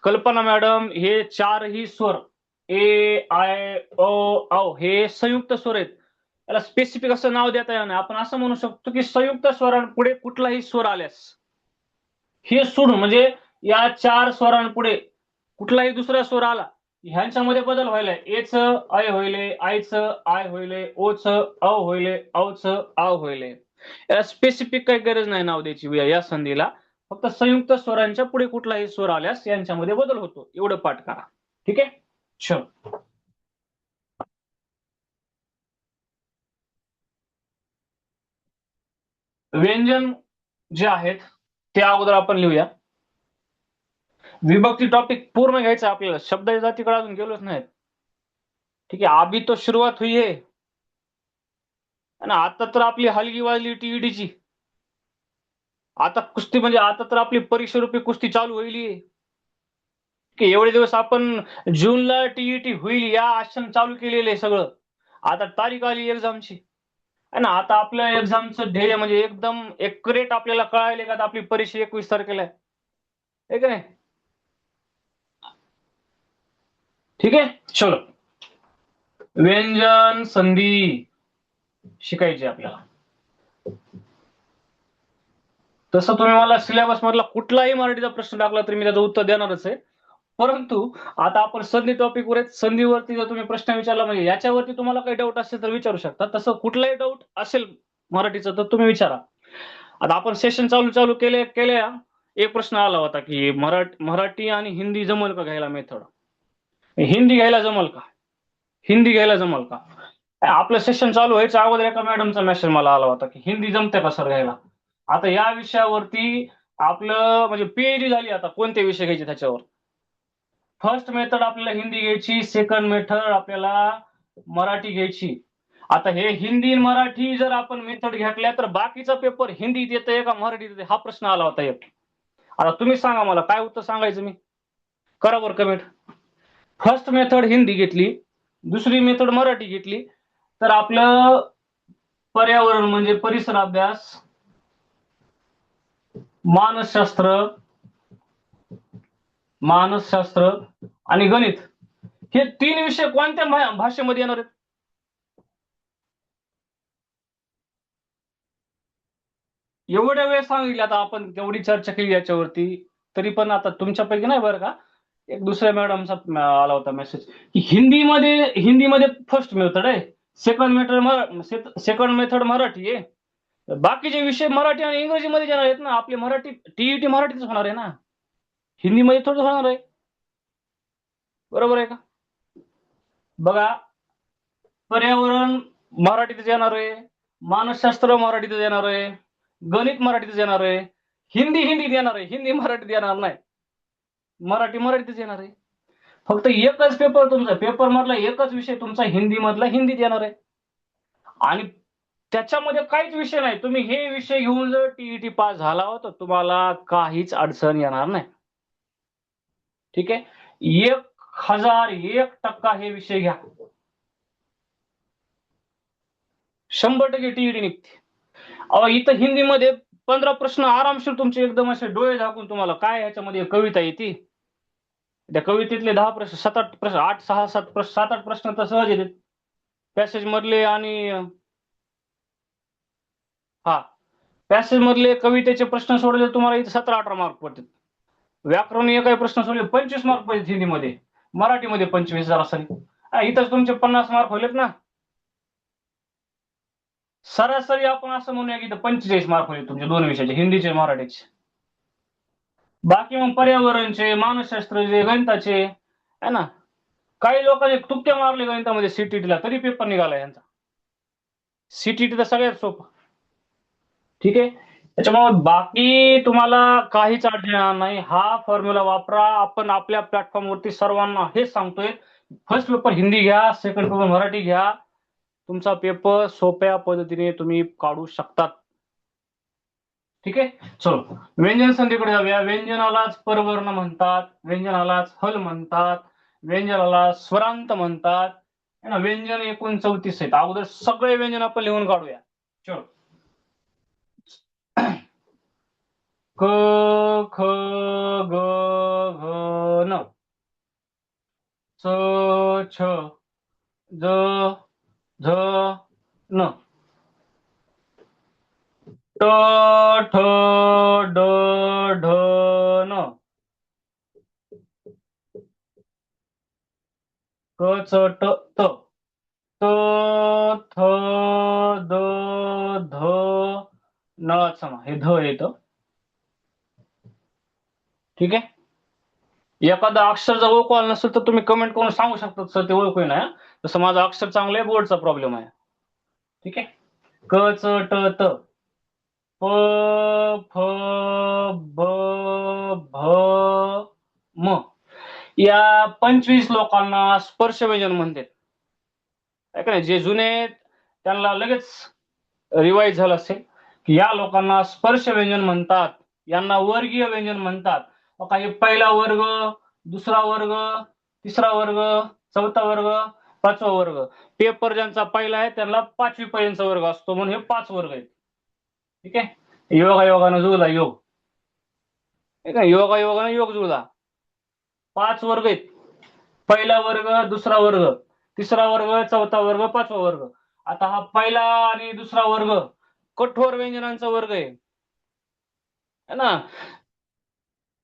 कल्पना मॅडम, हे चारही स्वर ए, आय, औ हे संयुक्त स्वर आहेत. याला स्पेसिफिक असं नाव देता येणार नाही. आपण असं म्हणू शकतो की संयुक्त स्वरांपुढे कुठलाही स्वर आल्यास, हे सोडून म्हणजे या चार स्वरांपुढे कुठलाही दुसरा स्वर आला, ह्यांच्यामध्ये बदल व्हायला. एच अय होईले, आयच आय होईले, ओच अ होईले, औच आव होईले. याला स्पेसिफिक काही गरज नाही नाव द्यायची या संधीला. फक्त संयुक्त स्वरांच्या पुढे कुठलाही स्वर आल्यास यांच्यामध्ये बदल होतो, एवढं पाठ करा. ठीक आहे, चल. व्यंजन जे आहेत ते अगोदर आपण लिहूया. विभक्ती टॉपिक पूर्ण घ्यायचं आपल्याला, शब्द जातीकडे अजून गेलोच नाहीत. ठीक आहे, अभी तो सुरुवात हुई है. आणि आता तर आपली हलगी वाजली टीईडीची. आता कुस्ती म्हणजे आता तर आपली परीक्षा रूपी कुस्ती चालू होईल की. एवढे दिवस आपण जूनला टीईटी होईल या आशेने चालू केलेलं आहे सगळं. आता तारीख आली एक्झामची. ना आता आपल्या एक्झामचं ध्येय म्हणजे एकदम एक्युरेट आपल्याला कळायले का आपली परीक्षा 21 तारखेला आहे का नाही. ठीक आहे, चलो. व्यंजन संधी शिकायची आपल्याला. तसं तुम्ही मला सिलेबस मधला कुठलाही मराठीचा प्रश्न टाकला तरी मी त्याचं उत्तर देणारच आहे. परंतु आता आपण संधी टॉपिकवर आहेत. संधीवरती जर तुम्ही प्रश्न विचारला म्हणजे याच्यावरती तुम्हाला काही डाऊट असेल तर विचारू शकता. तसं कुठलाही डाऊट असेल मराठीचं तर तुम्ही विचारा. आता आपण सेशन चालू केल्या. एक प्रश्न आला होता की मराठी आणि हिंदी जमल का घ्यायला मेथड. हिंदी घ्यायला जमल का, हिंदी घ्यायला जमल का. आपलं सेशन चालू व्हायचं अगोदर एका मॅडमचा मेसेज मला आला होता की हिंदी जमते का सर घ्यायला. आता या विषयावरती आपलं म्हणजे पीएचडी झाली. आता कोणते विषय घ्यायचे त्याच्यावर. फर्स्ट मेथड आपल्याला हिंदी घ्यायची, सेकंड मेथड आपल्याला मराठी घ्यायची. आता हे हिंदी मराठी जर आपण मेथड घेतल्या तर बाकीचा पेपर हिंदीत येतंय का मराठीत येते हा प्रश्न आला होता एक. आता तुम्ही सांगा मला काय उत्तर सांगायचं मी. करा बरं कमेंट. फर्स्ट मेथड हिंदी घेतली, दुसरी मेथड मराठी घेतली तर आपलं पर्यावरण म्हणजे परिसर अभ्यास, मानसशास्त्र आणि गणित हे तीन विषय कोणत्या भाषेमध्ये येणार आहेत. एवढ्या वेळ सांगितलं आता आपण तेवढी चर्चा केली याच्यावरती, तरी पण आता तुमच्यापैकी नाही बरं का, एक दुसऱ्या मॅडमचा आला होता मेसेज की हिंदीमध्ये फर्स्ट मेथड आहे, सेकंड मेथड मराठी आहे, बाकीचे विषय मराठी आणि इंग्रजीमध्ये येणार आहेत ना. आपली मराठी टीईटी मराठीतच होणार आहे ना, हिंदीमध्ये थोडं होणार आहे. बरोबर आहे का. बघा, पर्यावरण मराठीतच येणार आहे, मानसशास्त्र मराठीतच येणार आहे, गणित मराठीतच येणार आहे, हिंदी हिंदीत येणार आहे, हिंदी मराठीत येणार नाही, मराठी मराठीतच येणार आहे. फक्त एकच पेपर तुमचा, पेपर मधला एकच विषय तुमचा हिंदी मधला हिंदीत येणार आहे. आणि त्याच्यामध्ये काहीच विषय नाही. तुम्ही हे विषय घेऊन जर टीईटी पास झाला तर तुम्हाला काहीच अडचण येणार नाही. ठीक आहे, 1001% हे विषय घ्या, 100% टीईटी निघते. इथं हिंदीमध्ये 15 प्रश्न आरामशीर तुमचे एकदम असे डोळे झाकून तुम्हाला काय ह्याच्यामध्ये कविता येते. त्या कवितेतले 10 प्रश्न, 7-8 प्रश्न, 7-8 प्रश्न तर सहज येतात पॅसेज मधले. आणि हा, पॅसेज मधले कवितेचे प्रश्न सोडले तुम्हाला इथे 17-18 मार्क पडतात. व्याकरण काही प्रश्न सोडले 25 मार्क पडतात हिंदीमध्ये, मराठीमध्ये 25 सरासरी. इथंच तुमचे 50 मार्क होलेत ना. सरासरी आपण असं म्हणूया की इथं 45 मार्क होईल तुमचे 2 विषयाचे, हिंदीचे मराठीचे. बाकी मग पर्यावरणचे, मानसशास्त्राचे, गणिताचे आहे ना. काही लोकांनी तुक्के मारले गणितामध्ये सीटीटीला, तरी पेपर निघाला यांचा. सीटीटी तर सगळ्यात सोपं. ठीक आहे. त्याच्यामुळे बाकी तुम्हाला काहीच अडचण नाही. हा फॉर्म्युला वापरा. आपण आपल्या प्लॅटफॉर्मवरती सर्वांना हेच सांगतोय. फर्स्ट पेपर हिंदी घ्या, सेकंड पेपर मराठी घ्या. तुमचा पेपर सोप्या पद्धतीने तुम्ही काढू शकतात. ठीक आहे. चलो व्यंजन संधीकडे जाऊया. व्यंजनालाच परवर्ण म्हणतात, व्यंजनालाच हल म्हणतात, व्यंजनाला स्वरांत म्हणतात. व्यंजन एकूण 34 आहेत. अगोदर सगळे व्यंजन आपण लिहून काढूया. चलो क ख ग घ न, च छ ज झ न, ट ठ ड ढ न, क च ट त, त थ द ध न समा, हे ध येतं. ठीक आहे. एखादा अक्षर जर ओळखू आलं नसेल तर तुम्ही कमेंट करून सांगू शकता सर ते ओळखू ना. जसं माझं अक्षर चांगलं आहे, बोर्डचा प्रॉब्लेम आहे. ठीक आहे. क च ट त, प फ ब भ म, या 25 लोकांना स्पर्श व्यंजन म्हणतात. का नाही, जे जुने त्यांना लगेच रिवाईज झालं असेल की या लोकांना स्पर्श व्यंजन म्हणतात, यांना वर्गीय व्यंजन म्हणतात. काही पहिला वर्ग, दुसरा वर्ग, तिसरा वर्ग, चौथा वर्ग, पाचवा वर्ग. पेपर ज्यांचा पहिला आहे त्यांना 5वी पर्यंतचा वर्ग असतो, म्हणून हे 5 वर्ग आहेत. ठीक आहे. योगायोगानं जुळला योग. ठीक आहे. योगायोगानं योग जुळला. 5 वर्ग आहेत. पहिला वर्ग, दुसरा वर्ग, तिसरा वर्ग, चौथा वर्ग, पाचवा वर्ग. आता हा पहिला आणि दुसरा वर्ग कठोर व्यंजनांचा वर्ग आहे ना.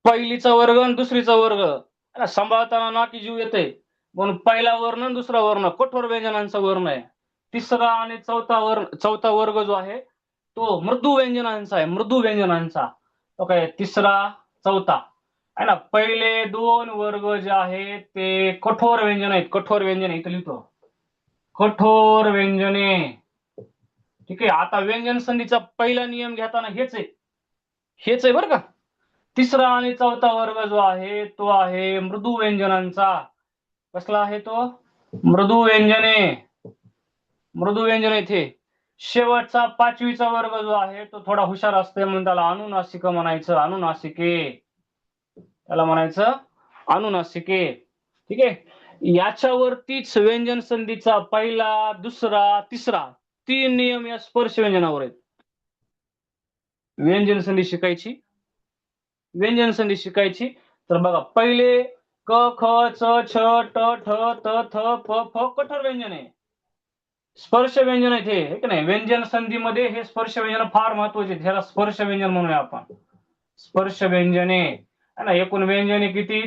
पहिलीचा वर्ग आणि दुसरीचा वर्ग सांभाळताना नाकी जीव येते, म्हणून पहिला वर्ण आणि दुसरा वर्ण कठोर व्यंजनांचा वर्ण आहे. तिसरा आणि चौथा वर्ग जो आहे तो मृदू व्यंजनांचा आहे, मृदू व्यंजनांचा. ओके. तिसरा, चौथा आहे ना. पहिले 2 वर्ग जे आहेत ते कठोर व्यंजन आहेत. कठोर व्यंजन इथं लिहितो, कठोर व्यंजने. ठीक आहे. आता व्यंजन संधीचा पहिला नियम घेताना हेच आहे बरं का. तिसरा आणि चौथा वर्ग जो आहे तो आहे मृदू व्यंजनांचा. कसला आहे तो? मृदू व्यंजने. मृदू व्यंजन इथे. शेवटचा 5वीचा वर्ग जो आहे तो थोडा हुशार असते, म्हणून त्याला अनुनासिक म्हणायचं. अनुनासिके, त्याला म्हणायचं अनुनासिके. ठीक आहे. याच्यावरतीच व्यंजन संधीचा पहिला, दुसरा, तिसरा 3 नियम या स्पर्श व्यंजनावर आहेत. व्यंजन संधी शिकायची, व्यंजन संधी शिकायची तर बघा, पहिले क ख च छ ट ठ त थ प फ कठोर व्यंजन आहे, स्पर्श व्यंजन आहे हे की नाही. व्यंजन संधीमध्ये हे स्पर्श व्यंजन फार महत्वाचे. ह्याला स्पर्श व्यंजन म्हणूया आपण. स्पर्श व्यंजने आहे ना. एकूण व्यंजने किती?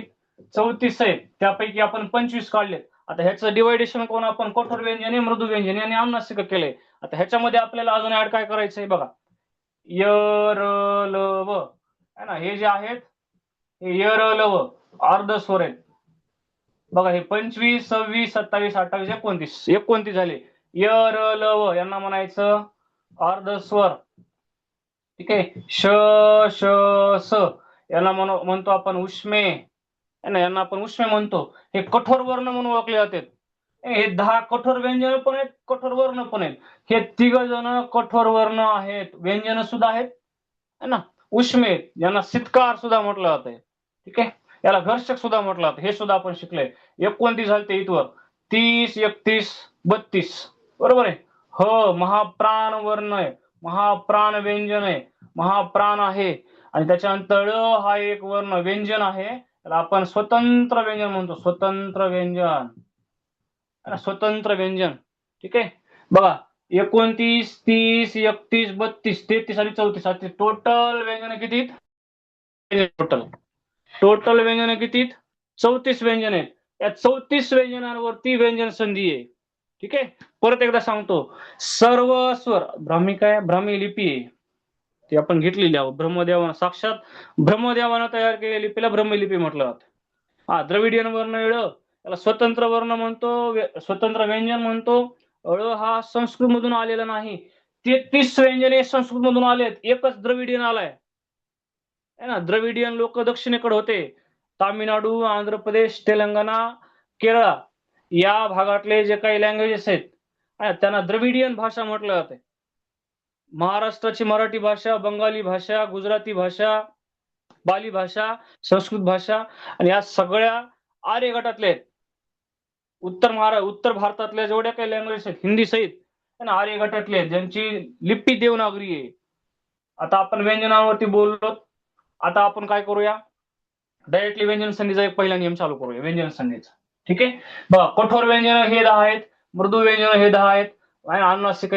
34 आहेत. त्यापैकी आपण 25 काढलेत. आता ह्याचं डिवायडेशन कोण आपण कठोर व्यंजने, मृदू व्यंजने आणि अनुनासिक केले. आता ह्याच्यामध्ये आपल्याला अजून ऍड काय करायचंय बघा. य र ल व आहे ना. हे जे आहेत हे य र ल व अर्ध स्वर आहेत बघा. हे 25, 26, 27, 28, 29 झाले. य र ल व यांना म्हणायचं अर्ध स्वर. ठीक आहे. श श स यांना म्हणतो आपण उष्मे, यांना आपण उष्मे म्हणतो. हे कठोर वर्ण म्हणून ओळखले जातात. हे 10 कठोर व्यंजन पण आहेत, कठोर वर्ण पण आहेत. हे 3 जण कठोर वर्ण आहेत, व्यंजन सुद्धा आहेत है ना. उष्मे यांना सितकार सुद्धा म्हटलं जातंय. ठीक आहे. याला घर्षक सुद्धा म्हटलं जातं. हे सुद्धा आपण शिकलोय. 29 झाले इथवर. 30, 31, 32 बरोबर आहे. ह महाप्राण वर्ण आहे, महाप्राण व्यंजन आहे, महाप्राण आहे. आणि त्याच्यानंतर हा एक वर्ण व्यंजन आहे, त्याला आपण स्वतंत्र व्यंजन म्हणतो. स्वतंत्र व्यंजन, स्वतंत्र व्यंजन. ठीक आहे. बघा 29, 30, 31, 32, 33 आणि 34 असे टोटल व्यंजने किती? टोटल टोटल व्यंजने किती? 34 व्यंजन आहेत. या 34 व्यंजनांवरती व्यंजन संधी आहे. ठीक आहे. परत एकदा सांगतो, सर्व स्वर ब्राह्मी काय? ब्राह्मी लिपी आहे, ती आपण घेतलेली आहोत. ब्रह्मदेवानं साक्षात ब्रह्मदेवानं तयार केलेली लिपीला ब्रह्मलिपी म्हटलं जातं. हा द्रविडियन वर्ण ळ त्याला स्वतंत्र वर्ण म्हणतो, स्वतंत्र व्यंजन म्हणतो. ळ हा संस्कृत मधून आलेला नाही. 33 व्यंजने संस्कृत मधून आलेत, एकच द्रविडियन आलाय ना. द्रविडियन लोक दक्षिणेकडे होते. तामिळनाडू, आंध्र प्रदेश, तेलंगणा, केरळ या भागातले जे काही लँग्वेजेस आहेत त्यांना द्रविडियन भाषा म्हटलं जाते. महाराष्ट्राची मराठी भाषा, बंगाली भाषा, गुजराती भाषा, बाली भाषा, संस्कृत भाषा आणि या सगळ्या आर्य गटातले आहेत. उत्तर भारतातल्या जेवढ्या काही लँग्वेज आहेत हिंदी सहित आर्य गटातले आहेत, ज्यांची लिपी देवनागरी आहे. आता आपण व्यंजनावरती बोललो. आता आपण काय करूया, डायरेक्टली व्यंजन संधीचा एक पहिला नियम चालू करूया व्यंजन संधीचा. ठीक आहे. बघा, कठोर व्यंजन हे 10 आहेत, मृदू व्यंजन हे 10 आहेत आणि अनुनासिक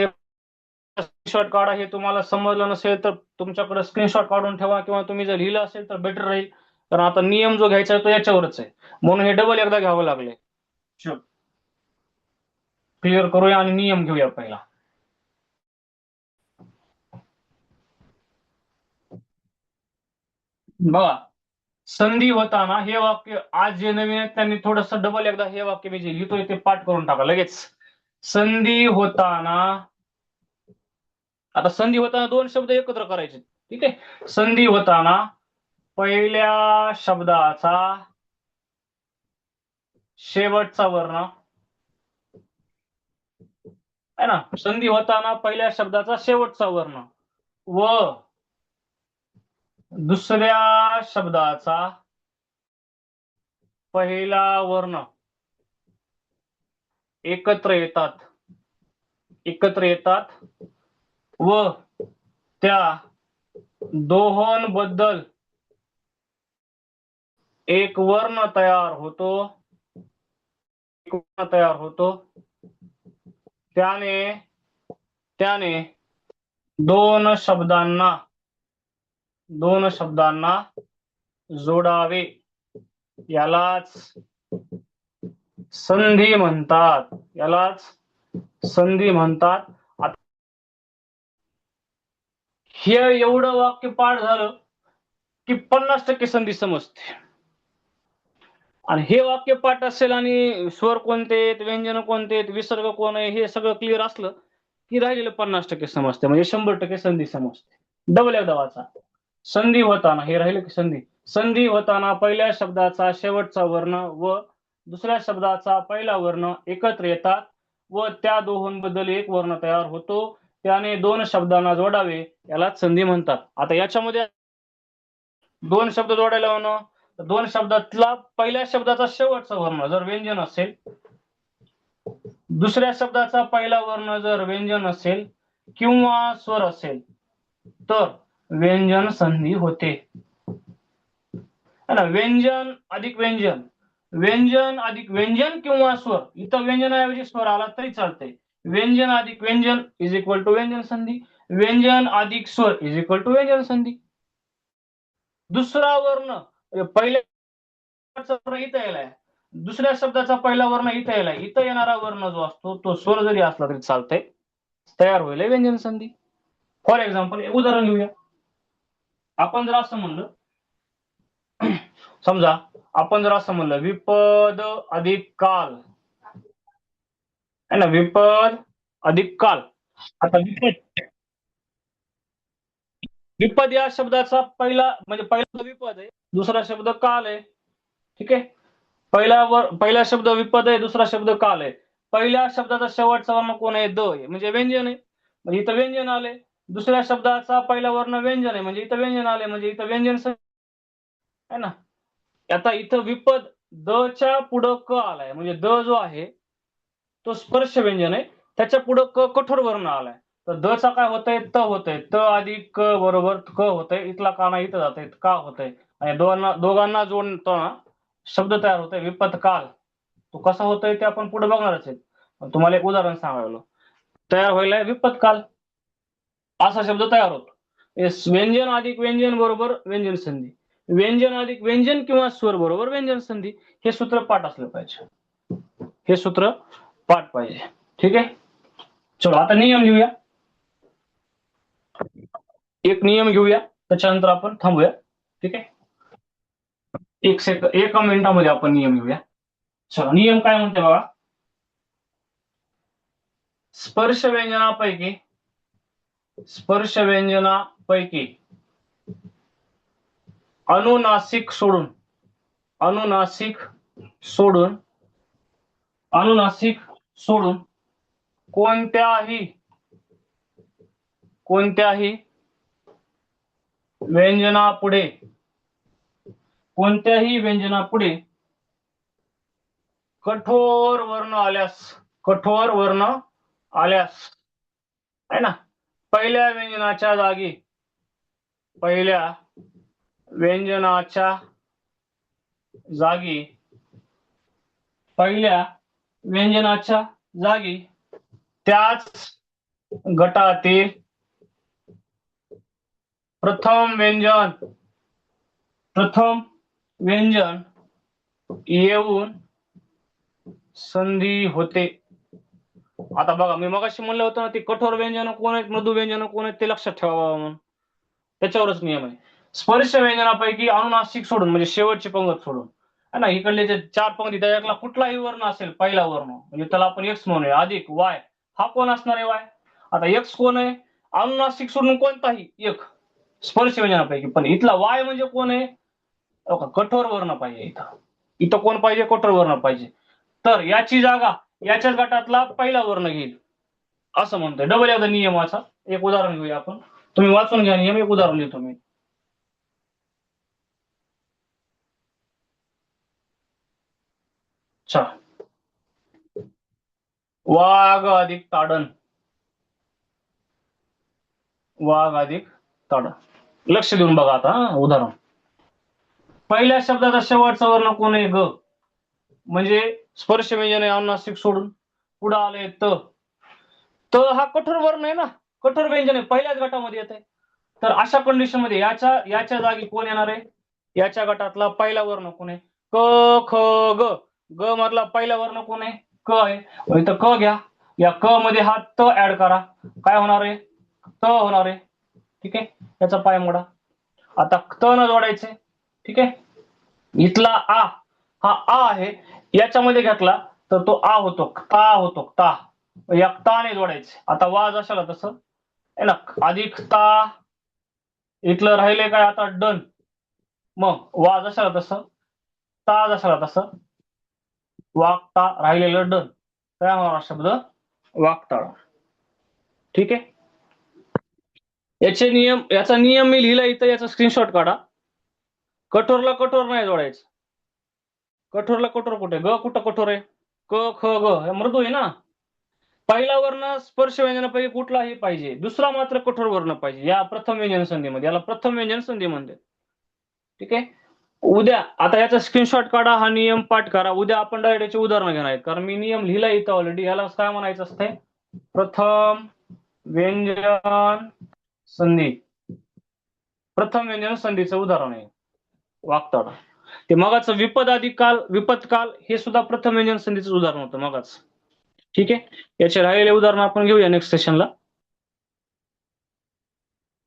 स्क्रीनशॉट काढा. हे तुम्हाला समजलं नसेल तर तुमच्याकडे स्क्रीनशॉट काढून ठेवा, किंवा तुम्ही जर लिहिलं असेल तर बेटर राहील, कारण आता नियम जो घ्यायचा आहे तो याच्यावरच आहे, म्हणून हे डबल एकदा घ्यावं लागले. क्लिअर करूया आणि नियम घेऊया पहिला. बघा, संधी होताना हे वाक्य आज जे नवीन आहेत त्यांनी थोडस डबल एकदा हे वाक्य मी जे लिहितोय ते पाठ करून टाका लगेच. संधी होताना, आता संधी होताना दोन शब्द एकत्र करायचे. ठीक आहे. संधी होताना पहिल्या शब्दाचा शेवटचा वर्ण आहे ना. संधी होताना पहिल्या शब्दाचा शेवटचा वर्ण व दुसऱ्या शब्दाचा पहिला वर्ण एकत्र येतात व त्या दोहोंबद्दल एक वर्ण तयार होतो. त्याने दोन शब्दांना जोडावे, यालाच संधी म्हणतात. हे एवढं वाक्य पाठ झालं की 50% संधी समजते. आणि हे वाक्य पाठ असेल आणि स्वर कोणते आहेत, व्यंजन कोणते आहेत, विसर्ग कोण आहे, हे सगळं क्लिअर असलं की राहिलेलं 50% समजते, म्हणजे 100% संधी समजते. डबल एकदा वाचा. संधी होताना, हे राहिले की संधी होताना पहिल्या शब्दाचा शेवटचा वर्ण व दुसऱ्या शब्दाचा पहिला वर्ण एकत्र येतात व त्या दोहोंबद्दल एक वर्ण तयार होतो. त्याने दोन शब्दांना जोडावे, यालाच संधी म्हणतात. आता याच्यामध्ये दोन शब्द जोडायला होणं, दोन शब्दातला पहिल्या शब्दाचा शेवटचा वर्ण जर व्यंजन असेल, दुसऱ्या शब्दाचा पहिला वर्ण जर व्यंजन असेल किंवा स्वर असेल तर व्यंजन संधी होते. व्यंजन अधिक व्यंजन किंवा स्वर, इथं व्यंजनाऐवजी स्वर आला तरी चालतंय. व्यंजन अधिक व्यंजन इज इक्वल टू व्यंजन संधी. व्यंजन अधिक स्वर इज इक्वल टू व्यंजन संधी. दुसरा वर्ण पहिल्या इथं यायलाय, दुसऱ्या शब्दाचा पहिला वर्ण इथं यायलाय, इथं येणारा वर्ण जो असतो तो स्वर जरी असला तरी चालतंय, तयार होईल व्यंजन संधी. फॉर एक्झाम्पल एक उदाहरण घेऊया. आपण जर असं म्हणलं, समजा आपण जर असं म्हणलं विपद अधिक काल है ना, विपद अधिक काल. आता विपद या शब्दाचा पहिला विपद आहे, दुसरा शब्द काल आहे. ठीक आहे. पहिला शब्द विपद आहे, दुसरा शब्द काल आहे. पहिल्या शब्दाचा शेवटचा वर्ण कोण आहे? द आहे, म्हणजे व्यंजन आहे, म्हणजे इथं व्यंजन आले. दुसऱ्या शब्दाचा पहिला वर्ण व्यंजन आहे, म्हणजे इथं व्यंजन आले, म्हणजे इथं व्यंजन आहे ना. आता इथं विपद द च्या पुढं क आलाय, म्हणजे द जो आहे तो स्पर्श व्यंजन आहे, त्याच्या पुढं क कठोर वर्ण आलाय. तर द चा काय होतंय? त होतंय. त अधिक क बरोबर क होतंय. इथला काना इथं जातंय, का होतंय. आणि दोघांना जोडतो ना शब्द तयार होतोय विपद काल. तो कसा होतोय ते आपण पुढे बघणारच आहे. तुम्हाला एक उदाहरण सांगायला. तयार व्हायला विपत काल असा शब्द तयार होतो. व्यंजन अधिक व्यंजन बरोबर व्यंजन संधी, व्यंजन अधिक व्यंजन किंवा स्वर बरोबर व्यंजन संधी. हे सूत्र पाठ असलं पाहिजे, हे सूत्र पाठ पाहिजे. ठीक आहे. चलो आता नियम लिहूया. एक नियम घेऊया, त्याच्यानंतर आपण थांबूया. ठीक आहे. एका मिनिटामध्ये आपण नियम घेऊया. चला नियम काय म्हणते बघा. स्पर्श व्यंजनापैकी अनुनासिक सोडून कोणत्याही व्यंजनापुढे कठोर वर्ण आल्यास आहे ना, पहिल्या व्यंजनाच्या जागी त्याच गटातील प्रथम व्यंजन येऊन संधी होते. आता बघा, मी मगाशी म्हणलं होतं ना, ते कठोर व्यंजन कोण आहेत, मृदू व्यंजन कोण आहेत, ते लक्षात ठेवावं म्हणून. त्याच्यावरच नियम आहे. स्पर्श व्यंजनापैकी अनुनासिक सोडून म्हणजे शेवटची पंगत सोडून है ना, इकडले जे 4 पंक्ती त्याच्यातला कुठलाही वर्ण असेल पहिला वर्ण म्हणजे त्याला आपण एक्स म्हणूया, अधिक वाय, हा कोण असणार आहे वाय. आता एक्स कोण आहे, अनुनासिक सोडून कोणताही एक स्पर्श व्यंजनापैकी. पण इथला वाय म्हणजे कोण आहे, कठोर वर्ण पाहिजे. इथं कोण पाहिजे, कठोर वर्ण पाहिजे. तर याची जागा याच्याच गटातला पहिला वर्ण घेईल असं म्हणतोय. डबल एकदा नियमाचा एक उदाहरण घेऊया आपण. तुम्ही वाचून घ्या नियम, एक उदाहरण देतो मी. वाघ अधिक ताडण. लक्ष देऊन बघा आता उदाहरण. पहिल्या शब्दाचा शेवटचा वर्ण कोण आहे, ग, म्हणजे स्पर्श व्यंजन आहे अनुनासिक सोडून. पुढे आले त हा कठोर वर्ण आहे ना, कठोर व्यंजन आहे, पहिल्याच गटामध्ये येत आहे. तर अशा कंडिशन मध्ये याच्या जागी कोण येणार आहे, याच्या गटातला पहिला वर्ण कोण आहे, क ख ग. ग मधला पहिला वर्ण कोण आहे, क आहे. इथं क घ्या, या क मध्ये हा त ऍड करा, काय होणार आहे, त होणार आहे. ठीक आहे, याचा पाय मोडा. आता त न जोडायचे. ठीक आहे. इथला आ हा आ आहे, याच्यामध्ये घेतला तर तो आ होतो, ता होतो, ता. या ताने जोडायचे. आता वा जशाला तसं आहे ना, अधिक ता. इथलं राहिले काय आता डन. मग वा जशाला तसं, ता जशाला तसं, वागता राहिलेलं डन. काय होणार शब्द, वागताळ. ठीक आहे. याचा नियम मी लिहिला इथं, याचा स्क्रीनशॉट काढा. कठोरला कठोर नाही जोडायचं. कठोरला कठोर कुठे, ग कुठं कठोर आहे, क ख ग हे मृदू आहे ना. पहिला वर्ण स्पर्श व्यंजनापैकी कुठलाही पाहिजे, दुसरा मात्र कठोर वर्ण पाहिजे या प्रथम व्यंजन संधीमध्ये. याला प्रथम व्यंजन संधी म्हणते. ठीक आहे. उद्या आता याचा स्क्रीनशॉट काढा, हा नियम पाठ करा. उद्या आपण डायरेक्ट याचे उदाहरण घेणार आहेत, कारण मी नियम लिहिला इथं ऑलरेडी. याला काय म्हणायचं असते, प्रथम व्यंजन संधी. प्रथम व्यंजन संधीचं उदाहरण आहे वाक्ताड. ते मगाचं विपत काल हे सुद्धा प्रथम व्यंजन संधीचं उदाहरण होतं मगाच. ठीक आहे. याचे राहिलेले उदाहरण आपण घेऊया नेक्स्ट सेशनला.